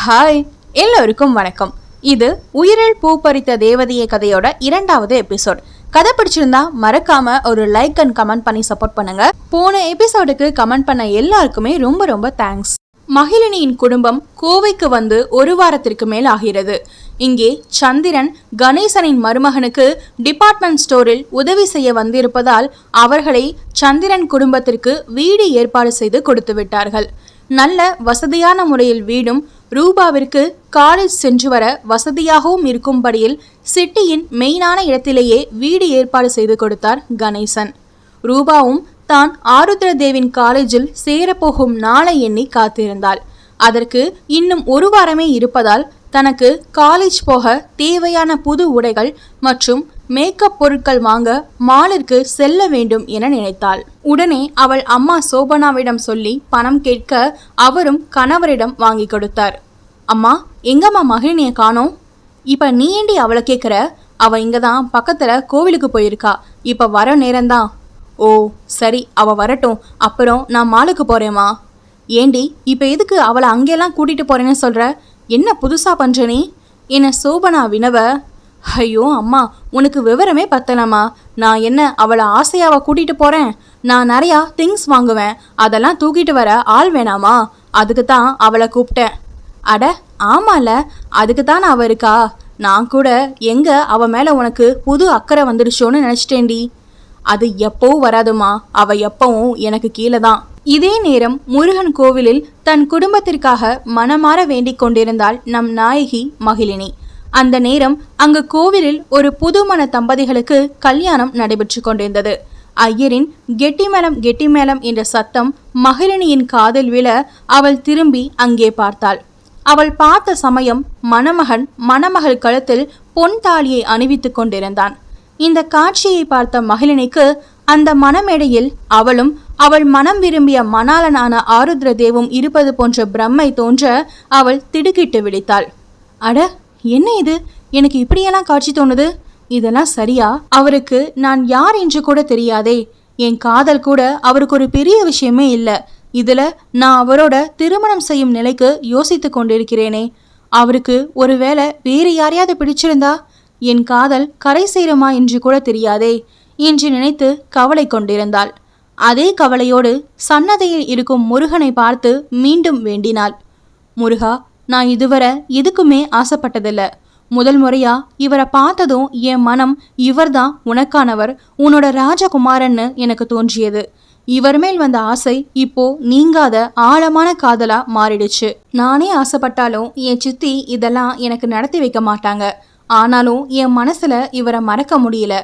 Hi, எல்லோருக்கும் வணக்கம். இது உயிரில் பூ பறித்த தேவதைய கதையோட 2வது எபிசோட். கதை பிடிச்சிருந்தா மறக்காம ஒரு லைக் அண்ட் கமெண்ட் பண்ணி சப்போர்ட் பண்ணுங்க. போன எபிசோடுக்கு கமெண்ட் பண்ண எல்லாருக்குமே ரொம்ப ரொம்ப தேங்க்ஸ். மகிழினியின் குடும்பம் கோவைக்கு வந்து ஒரு வாரத்திற்கு மேல் ஆகிறது. இங்கே சந்திரன் கணேசனின் மருமகனுக்கு டிபார்ட்மெண்ட் ஸ்டோரில் உதவி செய்ய வந்திருப்பதால் அவர்களை சந்திரன் குடும்பத்திற்கு வீடு ஏற்பாடு செய்து கொடுத்து விட்டார்கள். நல்ல வசதியான முறையில் வீடும் ரூபாவிற்கு காலேஜ் சென்று வர வசதியாகவும் இருக்கும்படியில் சிட்டியின் மெயினான இடத்திலேயே வீடு ஏற்பாடு செய்து கொடுத்தார் கணேசன். ரூபாவும் தான் ஆருத்ர தேவின் காலேஜில் சேரப்போகும் நாளை எண்ணி காத்திருந்தாள். அதற்கு இன்னும் ஒரு வாரமே இருப்பதால் தனக்கு காலேஜ் போக தேவையான புது உடைகள் மற்றும் மேக்கப் பொருட்கள் வாங்க மாலிற்கு செல்ல வேண்டும் என நினைத்தாள். உடனே அவள் அம்மா சோபனாவிடம் சொல்லி பணம் கேட்க அவரும் கணவரிடம் வாங்கி கொடுத்தார். அம்மா, எங்கம்மா மகிழினியை காணோம்? இப்ப நீ ஏண்டி அவளை கேட்குற? அவ இங்கதான் பக்கத்துல கோவிலுக்கு போயிருக்கா. இப்ப வர நேரம்தான். ஓ சரி, அவ வரட்டும், அப்புறம் நான் மாலுக்கு போறேம்மா. ஏண்டி இப்ப எதுக்கு அவளை அங்கெல்லாம் கூட்டிட்டு போறேன்னு சொல்ற? என்ன புதுசா பண்ற நீ என சோபனா வினவ, ஐயோ அம்மா, உனக்கு விவரமே பத்தலம்மா. நான் என்ன அவளை ஆசையாவை கூட்டிட்டு போறேன்? நான் நிறையா திங்ஸ் வாங்குவேன், அதெல்லாம் தூக்கிட்டு வர ஆள் வேணாமா? அதுக்கு தான் அவளை கூப்பிட்டேன். அட ஆமால, அதுக்கு தான் அவ இருக்கா. நான் கூட எங்க அவ மேல உனக்கு புது அக்கறை வந்துடுச்சோன்னு நினைச்சிட்டேன்டி. அது எப்பவும் வராதுமா, அவ எப்பவும் எனக்கு கீழே தான். இதே நேரம் முருகன் கோவிலில் தன் குடும்பத்திற்காக மனமாற வேண்டிக் கொண்டிருந்தாள் நம் நாயகி மகிழினி. அந்த நேரம் அங்கு கோவிலில் ஒரு புதுமண தம்பதிகளுக்கு கல்யாணம் நடைபெற்று கொண்டிருந்தது. ஐயரின் கெட்டிமேளம் கெட்டிமேளம் என்ற சத்தம் மகிழினியின் காதில் விழ அவள் திரும்பி அங்கே பார்த்தாள். அவள் பார்த்த சமயம் மணமகன் மணமகள் கழுத்தில் பொன் தாலியை அணிவித்துக் கொண்டிருந்தான். இந்த காட்சியை பார்த்த மகிழினிக்கு அந்த மணமேடையில் அவளும் அவள் மனம் விரும்பிய மணாளனான ஆருத்ர தேவும் இருப்பது போன்ற பிரம்மை தோன்ற அவள் திடுக்கிட்டு விழித்தாள். அட, என்ன இது? எனக்கு இப்படியெல்லாம் காட்சி தோணுது. இதெல்லாம் சரியா? அவருக்கு நான் யார் என்று கூட தெரியாதே. என் காதல் கூட அவருக்கு ஒரு பெரிய விஷயமே இல்லை. இதுல நான் அவரோட திருமணம் செய்யும் நிலைக்கு யோசித்து கொண்டிருக்கிறேனே. அவருக்கு ஒருவேளை வேறு யாரையாவது பிடிச்சிருந்தா என் காதல் கரை சேருமா என்று கூட தெரியாதே என்று நினைத்து கவலை கொண்டிருந்தாள். அதே கவலையோடு சன்னதியில் இருக்கும் முருகனை பார்த்து மீண்டும் வேண்டினாள். முருகா, நான் இதுவரை எதுக்குமே ஆசைப்பட்டதில்ல. முதல் முறையா இவரை பார்த்ததும் என் மனம் இவர்தான் உனக்கானவர், உன்னோட ராஜகுமாரன்னு எனக்கு தோன்றியது. இவர் மேல் வந்த ஆசை இப்போ நீங்காத ஆழமான காதலா மாறிடுச்சு. நானே ஆசைப்பட்டாலும் என் சித்தி இதெல்லாம் எனக்கு நடத்தி வைக்க மாட்டாங்க. ஆனாலும் என் மனசுல இவரை மறக்க முடியல.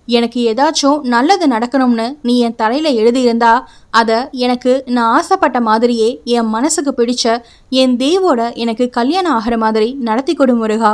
எனக்கு ஏதாச்சும் நல்லது நடக்கணும்னு நீ என் தலையில எழுதியிருந்தா அதை எனக்கு நான் ஆசைப்பட்ட மாதிரியே என் மனசுக்கு பிடிச்ச என் தேவோட எனக்கு கல்யாணம் ஆகிற மாதிரி நடத்தி கொடு முருகா.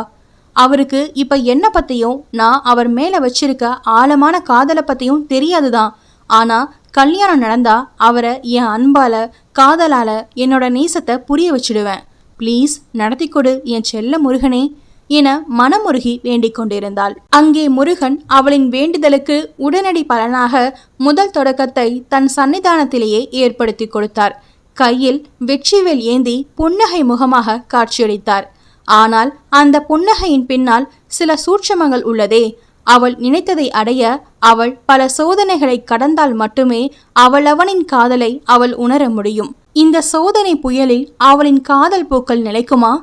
அவருக்கு இப்ப என்ன பத்தியும் நான் அவர் மேல வச்சிருக்க ஆழமான காதலை பத்தியும் தெரியாதுதான். ஆனா கல்யாணம் நடந்தா அவரை என் அன்பால காதலால என்னோட நேசத்தை புரிய வச்சிடுவேன். ப்ளீஸ் நடத்தி கொடு என் செல்ல முருகனே என மனமுருகி வேண்டிக் கொண்டிருந்தாள். அங்கே முருகன் அவளின் வேண்டுதலுக்கு உடனடி பலனாக முதல் தொடக்கத்தை தன் சன்னிதானத்திலேயே ஏற்படுத்தி கொடுத்தார். கையில் வெற்றிவேல் ஏந்தி புன்னகை முகமாக காட்சியளித்தார். ஆனால் அந்த புன்னகையின் பின்னால் சில சூட்சமங்கள் உள்ளதே. அவள் நினைத்ததை அடைய அவள் பல சோதனைகளை கடந்தால் மட்டுமே அவனின் காதலை அவள் உணர முடியும். இந்த சோதனை புயலில் அவளின் காதல் பூக்கள் நிலைக்குமா?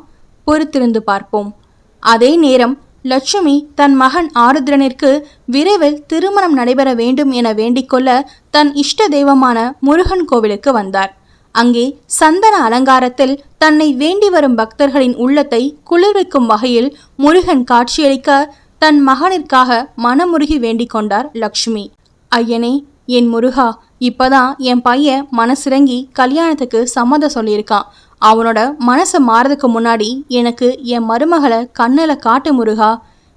பொறுத்திருந்து பார்ப்போம். அதே நேரம் லட்சுமி தன் மகன் ஆருத்ரனிற்கு விரைவில் திருமணம் நடைபெற வேண்டும் என வேண்டிக்கொள்ள தன் இஷ்ட தெய்வமான முருகன் கோவிலுக்கு வந்தார். அங்கே சந்தன அலங்காரத்தில் தன்னை வேண்டி வரும் பக்தர்களின் உள்ளத்தை குளிர்விக்கும் வகையில் முருகன் காட்சியளிக்க தன் மகனிற்காக மனமுருகி வேண்டிக் கொண்டார் லக்ஷ்மி. ஐயனே, என் முருகா, இப்பதான் என் பையன் மனசிறங்கி கல்யாணத்துக்கு சம்மதம் சொல்லியிருக்கான். அவனோட மனசை மாறதுக்கு முன்னாடி எனக்கு என் மருமகளை கண்ணில் காட்டு முருகா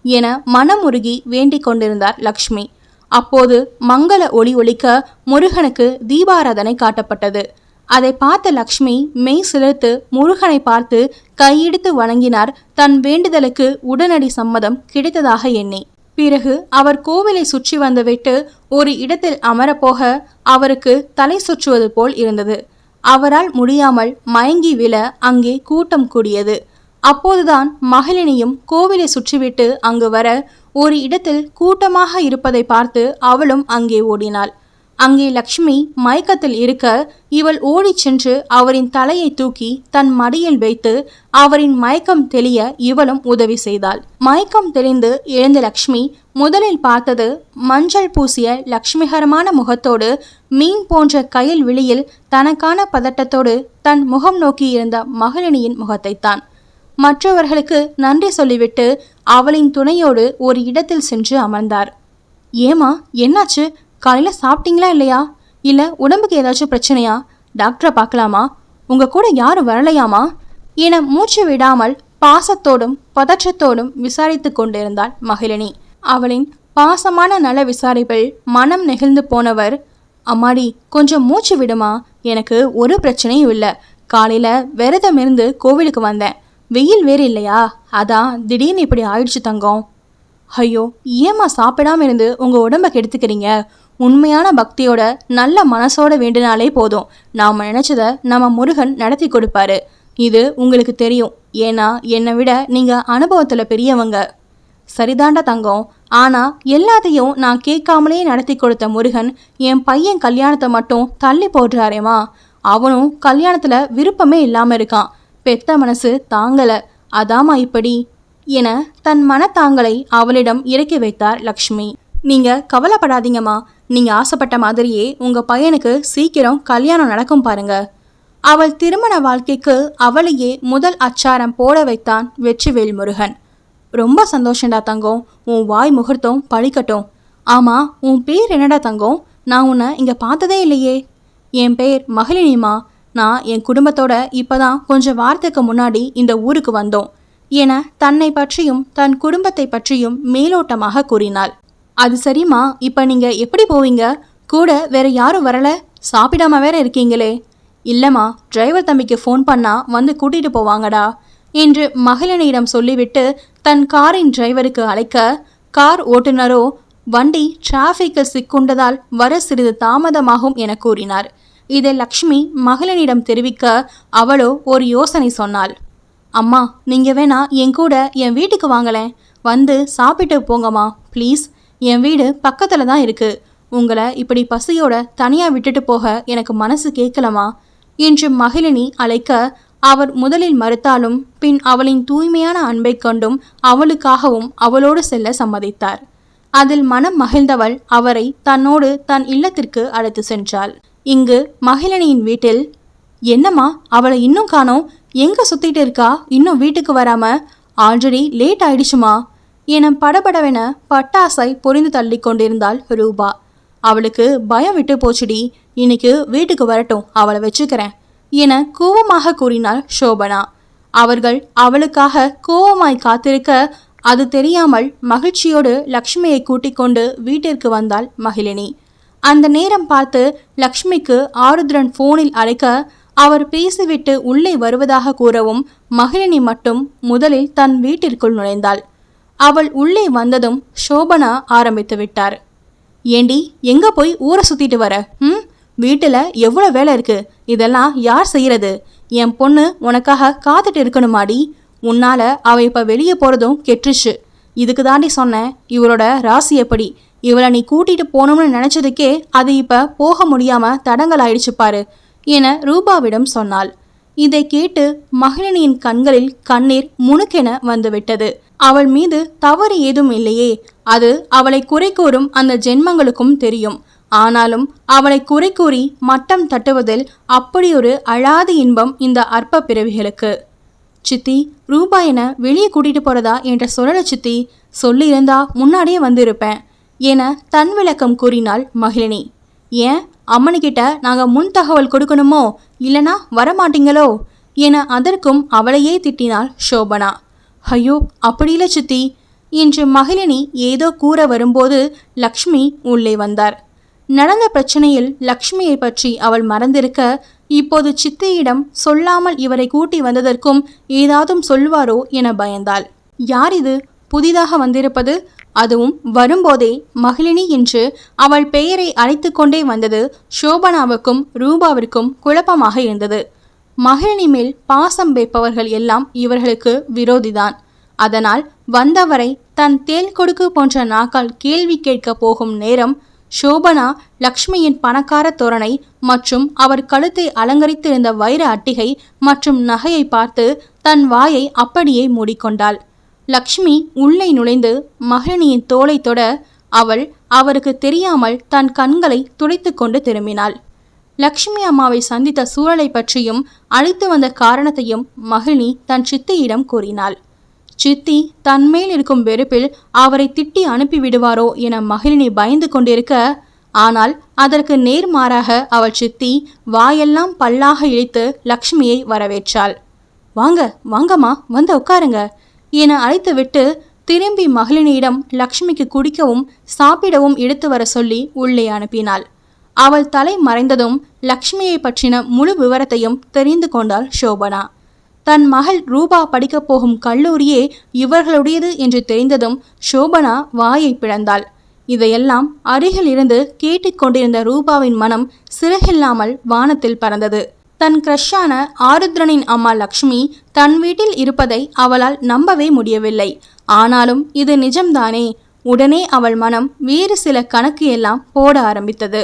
என மனமுருகி வேண்டிக் கொண்டிருந்தார் லக்ஷ்மி. அப்போது மங்கள ஒளி ஒலிக்க முருகனுக்கு தீபாராதனை காட்டப்பட்டது. அதை பார்த்த லக்ஷ்மி மெய் சிலிர்த்து முருகனை பார்த்து கையெடுத்து வணங்கினார். தன் வேண்டுதலுக்கு உடனடி சம்மதம் கிடைத்ததாக எண்ணி. பிறகு அவர் கோவிலை சுற்றி வந்துவிட்டு ஒரு இடத்தில் அமரப்போக அவருக்கு தலை சுற்றுவது போல் இருந்தது. அவரால் முடியாமல் மயங்கி விழ அங்கே கூட்டம் கூடியது. அப்போதுதான் மகிழினியும் கோவிலை சுற்றிவிட்டு அங்கு வர ஒரு இடத்தில் கூட்டமாக இருப்பதை பார்த்து அவளும் அங்கே ஓடினாள். அங்கே லக்ஷ்மி மயக்கத்தில் இருக்க இவள் ஓடிச் சென்று அவரின் தலையை தூக்கி தன் மடியில் வைத்து அவரின் மயக்கம் தெளிய இவளும் உதவி செய்தாள். மயக்கம் தெளிந்து எழுந்த லக்ஷ்மி முதலில் பார்த்தது மஞ்சள் பூசிய லக்ஷ்மிகரமான முகத்தோடு மீன் போன்ற கயல் விழியில் தனக்கான பதட்டத்தோடு தன் முகம் நோக்கி இருந்த மகிழினியின் முகத்தைத்தான். மற்றவர்களுக்கு நன்றி சொல்லிவிட்டு அவளின் துணையோடு ஒரு இடத்தில் சென்று அமர்ந்தார். ஏமா, என்னாச்சு? காலையில் சாப்பிட்டீங்களா இல்லையா? இல்லை உடம்புக்கு ஏதாச்சும் பிரச்சனையா? டாக்டரை பார்க்கலாமா? உங்க கூட யாரும் வரலையாமா என மூச்சு விடாமல் பாசத்தோடும் பதற்றத்தோடும் விசாரித்து கொண்டிருந்தாள் மகிழினி. அவளின் பாசமான நல விசாரிப்பில் மனம் நெகிழ்ந்து போனவர், அம்மாடி கொஞ்சம் மூச்சு விடுமா, எனக்கு ஒரு பிரச்சனையும் இல்லை. காலையில் விரதம் இருந்து கோவிலுக்கு வந்தேன். வெயில் வேறு இல்லையா, அதான் திடீர்னு இப்படி ஆயிடுச்சு தங்கம். ஐயோ, ஏமா சாப்பிடாம இருந்து உங்கள் உடம்பை கெடுத்துக்கிறீங்க? உண்மையான பக்தியோட நல்ல மனசோட வேண்டினாலே போதும், நாம் நினைச்சதை நம்ம முருகன் நடத்தி கொடுப்பாரு. இது உங்களுக்கு தெரியும், ஏன்னா என்னை விட நீங்கள் அனுபவத்தில் பெரியவங்க. சரிதாண்டா தங்கம், ஆனால் எல்லாத்தையும் நான் கேட்காமலே நடத்தி கொடுத்த முருகன் என் பையன் கல்யாணத்தை மட்டும் தள்ளி போடுறாரேம்மா. அவனும் கல்யாணத்தில் விருப்பமே இல்லாமல் இருக்கான். பெத்த மனசு தாங்கலை, அதாமா இப்படி என தன் மனத்தாங்களை அவளிடம் இறக்கி வைத்தார் லக்ஷ்மி. நீங்கள் கவலைப்படாதீங்கம்மா, நீங்கள் ஆசைப்பட்ட மாதிரியே உங்கள் பையனுக்கு சீக்கிரம் கல்யாணம் நடக்கும் பாருங்க. அவள் திருமண வாழ்க்கைக்கு அவளையே முதல் அச்சாரம் போட வைத்தான் வெற்றிவேல் முருகன். ரொம்ப சந்தோஷண்டா தங்கம், உன் வாய் முகூர்த்தம் பழிக்கட்டும். ஆமாம், உன் பேர் என்னடா தங்கம்? நான் உன்னை இங்கே பார்த்ததே இல்லையே. என் பேர் மகிழினிமா. நான் என் குடும்பத்தோட இப்போதான் கொஞ்சம் வாரத்துக்கு முன்னாடி இந்த ஊருக்கு வந்தோம் என தன்னை பற்றியும் தன் குடும்பத்தை பற்றியும் மேலோட்டமாக கூறினாள். அது சரிம்மா, இப்போ நீங்கள் எப்படி போவீங்க? கூட வேற யாரும் வரல? சாப்பிடாம வேற இருக்கீங்களே. இல்லைம்மா, டிரைவர் தம்பிக்கு ஃபோன் பண்ணா வந்து கூட்டிகிட்டு போவாங்கடா என்று மகிழினியிடம் சொல்லிவிட்டு தன் காரின் டிரைவருக்கு அழைக்க, கார் ஓட்டுநரோ வண்டி டிராஃபிக்கில் சிக்குண்டதால் வர சிறிது தாமதமாகும் என கூறினார். இதை லக்ஷ்மி மகிழினியிடம் தெரிவிக்க அவளோ ஒரு யோசனை சொன்னாள். அம்மா, நீங்கள் வேணா என் கூட என் வீட்டுக்கு வாங்கலேன், வந்து சாப்பிட்டு போங்கம்மா ப்ளீஸ். என் வீடு பக்கத்தில் தான் இருக்குது. உங்களை இப்படி பசியோட தனியாக விட்டுட்டு போக எனக்கு மனசு கேட்கலமா என்று மகிழினி அழைக்க, அவர் முதலில் மறுத்தாலும் பின் அவளின் தூய்மையான அன்பை கொண்டும் அவளுக்காகவும் அவளோடு செல்ல சம்மதித்தார். அதில் மனம் மகிழ்ந்தவள் அவரை தன்னோடு தன் இல்லத்திற்கு அழைத்து சென்றாள். இங்கு மகிழினியின் வீட்டில், என்னம்மா அவளை இன்னும் காணோம், எங்கே சுற்றிட்டு இருக்கா, இன்னும் வீட்டுக்கு வராம? ஆல்ரெடி லேட் ஆயிடுச்சுமா என படபடவென பட்டாசை பொறிந்து தள்ளி கொண்டிருந்தாள் ரூபா. அவளுக்கு பயம் விட்டு போச்சுடி, இன்னைக்கு வீட்டுக்கு வரட்டும், அவளை வச்சுக்கிறேன் என கோவமாக கூறினாள் சோபனா. அவர்கள் அவளுக்காக கோவமாய் காத்திருக்க அது தெரியாமல் மகிழ்ச்சியோடு லக்ஷ்மியை கூட்டிக் கொண்டு வீட்டிற்கு வந்தாள் மகிழினி. அந்த நேரம் பார்த்து லக்ஷ்மிக்கு ஆருத்ரன் போனில் அழைக்க அவர் பேசிவிட்டு உள்ளே வருவதாக கூறவும் மகிழினி மட்டும் முதலில் தன் வீட்டிற்குள் நுழைந்தாள். அவள் உள்ளே வந்ததும் சோபனா ஆரம்பித்து விட்டார். ஏண்டி, எங்க போய் ஊரை சுத்திட்டு வர? வீட்டில் எவ்வளோ வேலை இருக்கு, இதெல்லாம் யார் செய்யறது? என் பொண்ணு உனக்காக காத்துட்டு இருக்கணுமாடி. உன்னால அவ இப்ப வெளியே போறதும் கெட்டுருச்சு. இதுக்கு தாண்டி சொன்னேன், இவளோட ராசி எப்படி. இவளை நீ கூட்டிட்டு போகணும்னு நினைச்சதுக்கே அது இப்ப போக முடியாம தடங்கள் ஆயிடுச்சு பாரு என ரூபாவிடம் சொன்னாள். இதை கேட்டு மகிழினியின் கண்களில் கண்ணீர் முணுக்கென வந்துவிட்டது. அவள் மீது தவறு ஏதும் இல்லையே, அது அவளை குறை கூறும் அந்த ஜென்மங்களுக்கும் தெரியும். ஆனாலும் அவளை குறை கூறி மட்டம் தட்டுவதில் அப்படியொரு அழாத இன்பம் இந்த அற்ப பிறவிகளுக்கு. சித்தி, ரூபா என வெளியே கூட்டிட்டு போறதா என்ற சொல்லல சித்தி, சொல்லியிருந்தா முன்னாடியே வந்திருப்பேன் என தன் விளக்கம் கூறினாள் மகிழினி. ஏன் அம்மனிக்கிட்ட நாங்கள் முன் தகவல் கொடுக்கணுமோ, இல்லனா வரமாட்டீங்களோ என அதற்கும் அவளையே திட்டினாள் சோபனா. ஐயோ, அப்படி இல்லை சித்தி என்று மகிழினி ஏதோ கூற வரும்போது லக்ஷ்மி உள்ளே வந்தார். நடந்த பிரச்சனையில் லக்ஷ்மியை பற்றி அவள் மறந்திருக்க இப்போது சித்தியிடம் சொல்லாமல் இவரை கூட்டி வந்ததற்கும் ஏதாவது சொல்வாரோ என பயந்தாள். யார் இது புதிதாக வந்திருப்பது? அதுவும் வரும்போதே மகிழினி என்று அவள் பெயரை அழைத்து கொண்டே வந்தது சோபனாவுக்கும் ரூபாவிற்கும் குழப்பமாக இருந்தது. மகிழினி மேல் பாசம் வைப்பவர்கள் எல்லாம் இவர்களுக்கு விரோதிதான். அதனால் வந்தவரை தன் தேல் கொடுக்கு போன்ற நாக்கால் கேள்வி கேட்க போகும் நேரம் சோபனா லக்ஷ்மியின் பணக்கார தோரணை மற்றும் அவர் கழுத்தை அலங்கரித்திருந்த வைர அட்டிகை மற்றும் நகையை பார்த்து தன் வாயை அப்படியே மூடிக்கொண்டாள். லக்ஷ்மி உள்ளே நுழைந்து மகிழினியின் தோளை தொட அவள் அவருக்கு தெரியாமல் தன் கண்களை துடைத்து கொண்டு திரும்பினாள். லக்ஷ்மி அம்மாவை சந்தித்த சூழலை பற்றியும் அழைத்து வந்த காரணத்தையும் மகிழினி தன் சித்தியிடம் கூறினாள். சித்தி தன்மேல் இருக்கும் வெறுப்பில் அவரை திட்டி அனுப்பிவிடுவாரோ என மகிழினி பயந்து கொண்டிருக்க, ஆனால் அதற்கு நேர்மாறாக அவள் சித்தி வாயெல்லாம் பல்லாக இழுத்து லக்ஷ்மியை வரவேற்றாள். வாங்க வாங்கம்மா, வந்து உட்காருங்க என அழைத்துவிட்டு திரும்பி மகிழினியிடம் லக்ஷ்மிக்கு குடிக்கவும் சாப்பிடவும் எடுத்து வர சொல்லி உள்ளே அனுப்பினாள். அவள் தலை மறைந்ததும் லக்ஷ்மியை பற்றின முழு விவரத்தையும் தெரிந்து கொண்டாள் சோபனா. தன் மகள் ரூபா படிக்கப் போகும் கல்லூரியே இவர்களுடையது என்று தெரிந்ததும் சோபனா வாயை பிளந்தாள். இதையெல்லாம் அருகில் இருந்து கேட்டுக்கொண்டிருந்த ரூபாவின் மனம் சிறகில்லாமல் வானத்தில் பறந்தது. தன் கிரஷான ஆருத்ரனின் அம்மா லக்ஷ்மி தன் வீட்டில் இருப்பதை அவளால் நம்பவே முடியவில்லை. ஆனாலும் இது நிஜம்தானே? உடனே அவள் மனம் வேறு சில கணக்கு எல்லாம் போட ஆரம்பித்தது.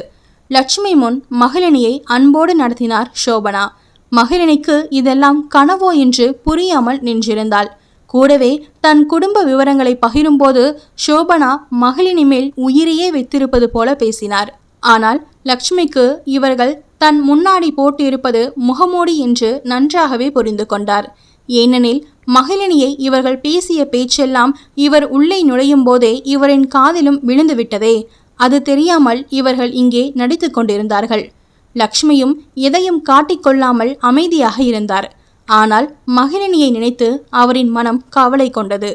லக்ஷ்மி முன் மகிழினியை அன்போடு நடத்தினார் சோபனா. மகிழினிக்கு இதெல்லாம் கனவோ என்று புரியாமல் நின்றிருந்தாள். கூடவே தன் குடும்ப விவரங்களை பகிரும்போது சோபனா மகிழினி மேல் உயிரையே வைத்திருப்பது போல பேசினார். ஆனால் லக்ஷ்மிக்கு இவர்கள் தன் முன்னாடி போட்டு இருப்பது முகமூடி என்று நன்றாகவே புரிந்து கொண்டார். ஏனெனில் மகிழினியை இவர்கள் பேசிய பேச்செல்லாம் இவர் உள்ளே நுழையும் போதே இவரின் காதிலும் விழுந்துவிட்டதே. அது தெரியாமல் இவர்கள் இங்கே நடித்து கொண்டிருந்தார்கள். லக்ஷ்மியும் எதையும் காட்டிக்கொள்ளாமல் அமைதியாக இருந்தார். ஆனால் மகிழினியை நினைத்து அவரின் மனம் கவலை கொண்டது.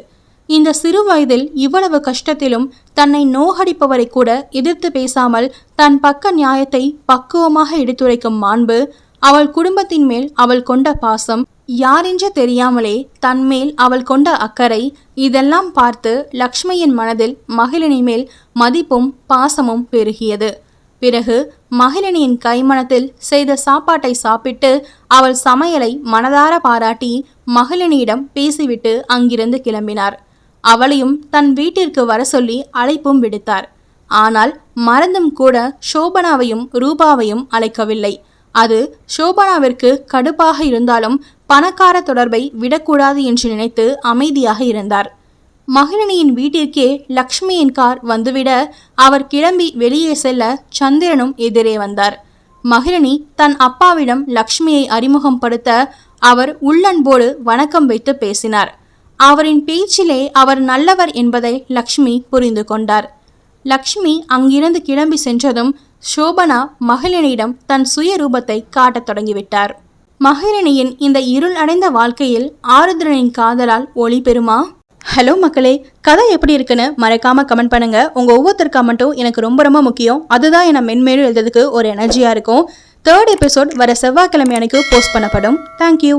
இந்த சிறு வயதில் இவ்வளவு கஷ்டத்திலும் தன்னை நோகடிப்பவரை கூட எதிர்த்து பேசாமல் தன் பக்க நியாயத்தை பக்குவமாக எடுத்துரைக்கும் மாண்பு, அவள் குடும்பத்தின் மேல் அவள் கொண்ட பாசம், யாரென்று தெரியாமலே தன்மேல் அவள் கொண்ட அக்கறை, இதெல்லாம் பார்த்து லக்ஷ்மியின் மனதில் மகிழினி மேல் மதிப்பும் பாசமும் பெருகியது. பிறகு மகிழினியின் கைமணத்தில் செய்த சாப்பாட்டை சாப்பிட்டு அவள் சமையலை மனதார பாராட்டி மகிழினியிடம் பேசிவிட்டு அங்கிருந்து கிளம்பினார். அவளையும் தன் வீட்டிற்கு வர சொல்லி அழைப்பும் விடுத்தார். ஆனால் மறந்தும் கூட சோபனாவையும் ரூபாவையும் அழைக்கவில்லை. அது சோபனாவிற்கு கடுப்பாக இருந்தாலும் பணக்கார தொடர்பை விடக்கூடாது என்று நினைத்து அமைதியாக இருந்தார். மகிழினியின் வீட்டிற்கே லக்ஷ்மியின் கார் வந்துவிட அவர் கிளம்பி வெளியே செல்ல சந்திரனும் எதிரே வந்தார். மகிழினி தன் அப்பாவிடம் லக்ஷ்மியை அறிமுகப்படுத்த அவர் உள்ளன்போடு வணக்கம் வைத்து பேசினார். அவரின் பேச்சிலே அவர் நல்லவர் என்பதை லக்ஷ்மி புரிந்து கொண்டார். லக்ஷ்மி அங்கிருந்து கிளம்பி சென்றதும் சோபனா மகிழினியிடம் தன் சுயரூபத்தை காட்டத் தொடங்கிவிட்டார். மகிழினியின் இந்த இருள் அடைந்த வாழ்க்கையில் ஆருத்ரனின் காதலால் ஒளி பெறுமா? ஹலோ மக்களே, கதை எப்படி இருக்குன்னு மறக்காம கமெண்ட் பண்ணுங்க. உங்க ஒவ்வொருத்தர் கமெண்ட்டும் எனக்கு ரொம்ப ரொம்ப முக்கியம். அதுதான் என்னை மென்மேலும் எழுதுறதுக்கு ஒரு எனர்ஜியா இருக்கும். 3rd எபிசோட் வர செவ்வாய்க்கிழமை அன்னைக்கு போஸ்ட் பண்ணப்படும். தேங்க்யூ.